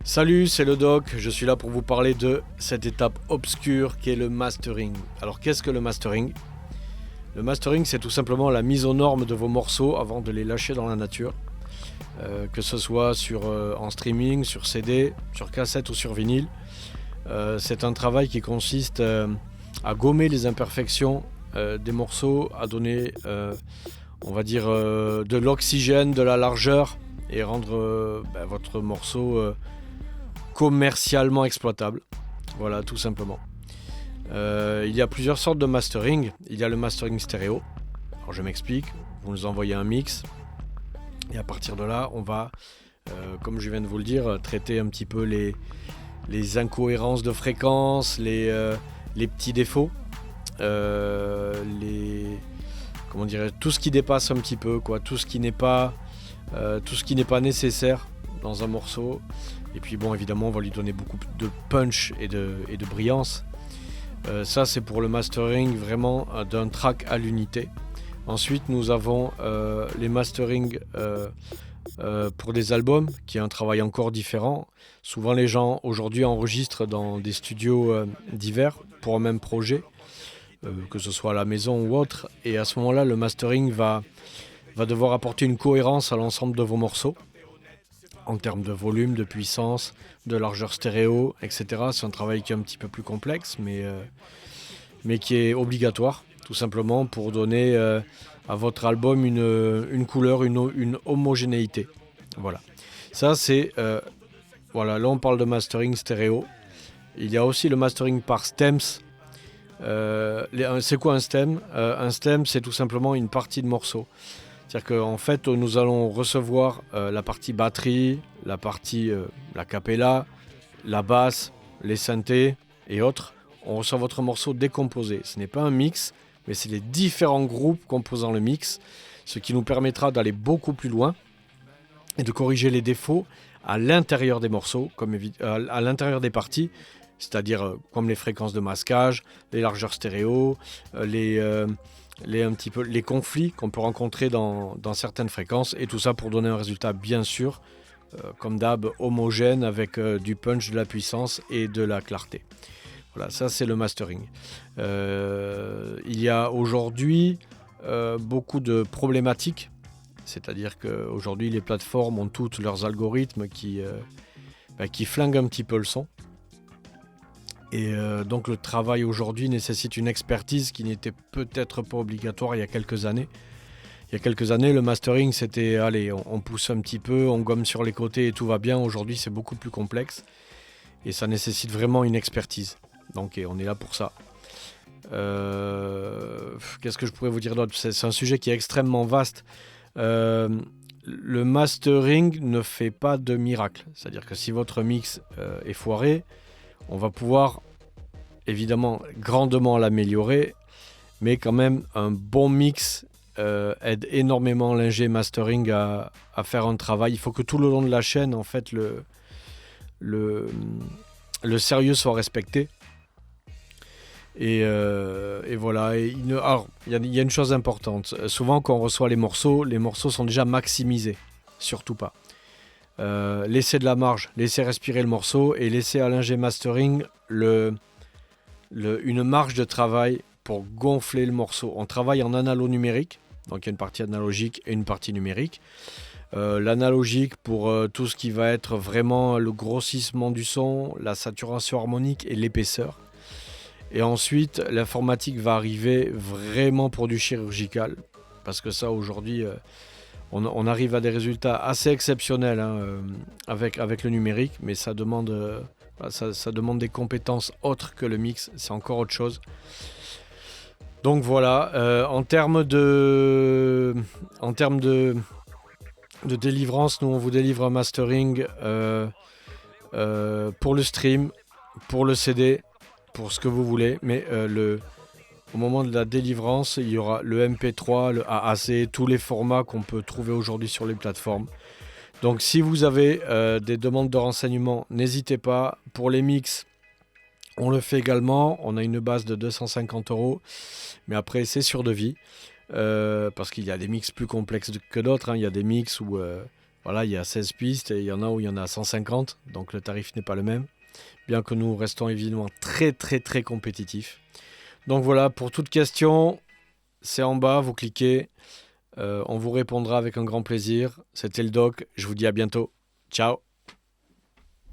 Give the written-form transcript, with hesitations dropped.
Salut, c'est le Doc, je suis là pour vous parler de cette étape obscure qui est le mastering. Alors qu'est-ce que le mastering ? Le mastering, c'est tout simplement la mise aux normes de vos morceaux avant de les lâcher dans la nature. Que ce soit en streaming, sur CD, sur cassette ou sur vinyle. C'est un travail qui consiste à gommer les imperfections des morceaux, à donner, de l'oxygène, de la largeur et rendre votre morceau commercialement exploitable. Voilà, tout simplement. Il y a plusieurs sortes de mastering. Il y a le mastering stéréo. Alors je m'explique. Vous nous envoyez un mix. Et à partir de là, on va, comme je viens de vous le dire, traiter un petit peu les incohérences de fréquences, les petits défauts, tout ce qui dépasse un petit peu, quoi, tout ce qui n'est pas nécessaire dans un morceau. Et puis bon, évidemment, on va lui donner beaucoup de punch et de brillance. Ça, c'est pour le mastering vraiment d'un track à l'unité. Ensuite, nous avons les mastering pour des albums, qui est un travail encore différent. Souvent, les gens aujourd'hui enregistrent dans des studios divers pour un même projet, que ce soit à la maison ou autre. Et à ce moment-là, le mastering va devoir apporter une cohérence à l'ensemble de vos morceaux, en termes de volume, de puissance, de largeur stéréo, etc. C'est un travail qui est un petit peu plus complexe, mais qui est obligatoire, tout simplement pour donner à votre album une couleur, une homogénéité. Voilà. Ça, c'est... là, on parle de mastering stéréo. Il y a aussi le mastering par stems. C'est quoi un stem ? Un stem, c'est tout simplement une partie de morceau. C'est-à-dire qu'en fait, nous allons recevoir la partie batterie, la partie la cappella, la basse, les synthés et autres. On reçoit votre morceau décomposé. Ce n'est pas un mix, mais c'est les différents groupes composant le mix, ce qui nous permettra d'aller beaucoup plus loin et de corriger les défauts à l'intérieur des morceaux, à l'intérieur des parties, c'est-à-dire comme les fréquences de masquage, les largeurs stéréo, les conflits qu'on peut rencontrer dans certaines fréquences, et tout ça pour donner un résultat bien sûr, comme d'hab, homogène avec du punch, de la puissance et de la clarté. Voilà, ça c'est le mastering. Il y a aujourd'hui beaucoup de problématiques, c'est-à-dire qu'aujourd'hui les plateformes ont toutes leurs algorithmes qui flinguent un petit peu le son. Et donc le travail aujourd'hui nécessite une expertise qui n'était peut-être pas obligatoire il y a quelques années. Il y a quelques années, le mastering, c'était, allez, on pousse un petit peu, on gomme sur les côtés et tout va bien. Aujourd'hui, c'est beaucoup plus complexe et ça nécessite vraiment une expertise. Donc on est là pour ça. Qu'est-ce que je pourrais vous dire d'autre ? C'est un sujet qui est extrêmement vaste. Le mastering ne fait pas de miracle. C'est-à-dire que si votre mix est foiré, on va pouvoir évidemment grandement l'améliorer, mais quand même un bon mix aide énormément l'ingé mastering à faire un travail. Il faut que tout le long de la chaîne, en fait, le sérieux soit respecté. Et voilà. Il y a une chose importante. Souvent, quand on reçoit les morceaux sont déjà maximisés. Surtout pas. Laissez de la marge, laissez respirer le morceau et laissez à l'ingé mastering une marge de travail pour gonfler le morceau. On travaille en analo numérique, donc il y a une partie analogique et une partie numérique. L'analogique pour tout ce qui va être vraiment le grossissement du son, la saturation harmonique et l'épaisseur. Et ensuite, l'informatique va arriver vraiment pour du chirurgical, parce que ça aujourd'hui... On arrive à des résultats assez exceptionnels avec le numérique, mais ça demande des compétences autres que le mix, c'est encore autre chose. Donc voilà, en termes de délivrance, nous on vous délivre un mastering pour le stream, pour le CD, pour ce que vous voulez, mais au moment de la délivrance, il y aura le MP3, le AAC, tous les formats qu'on peut trouver aujourd'hui sur les plateformes. Donc si vous avez des demandes de renseignements, n'hésitez pas. Pour les mix, on le fait également. On a une base de 250 €, mais après c'est sur devis. Parce qu'il y a des mix plus complexes que d'autres. Il y a des mix où Voilà, il y a 16 pistes et il y en a où il y en a 150, donc le tarif n'est pas le même, bien que nous restons évidemment très très très compétitifs. Donc voilà, pour toute question, c'est en bas, vous cliquez, on vous répondra avec un grand plaisir. C'était le doc, je vous dis à bientôt. Ciao.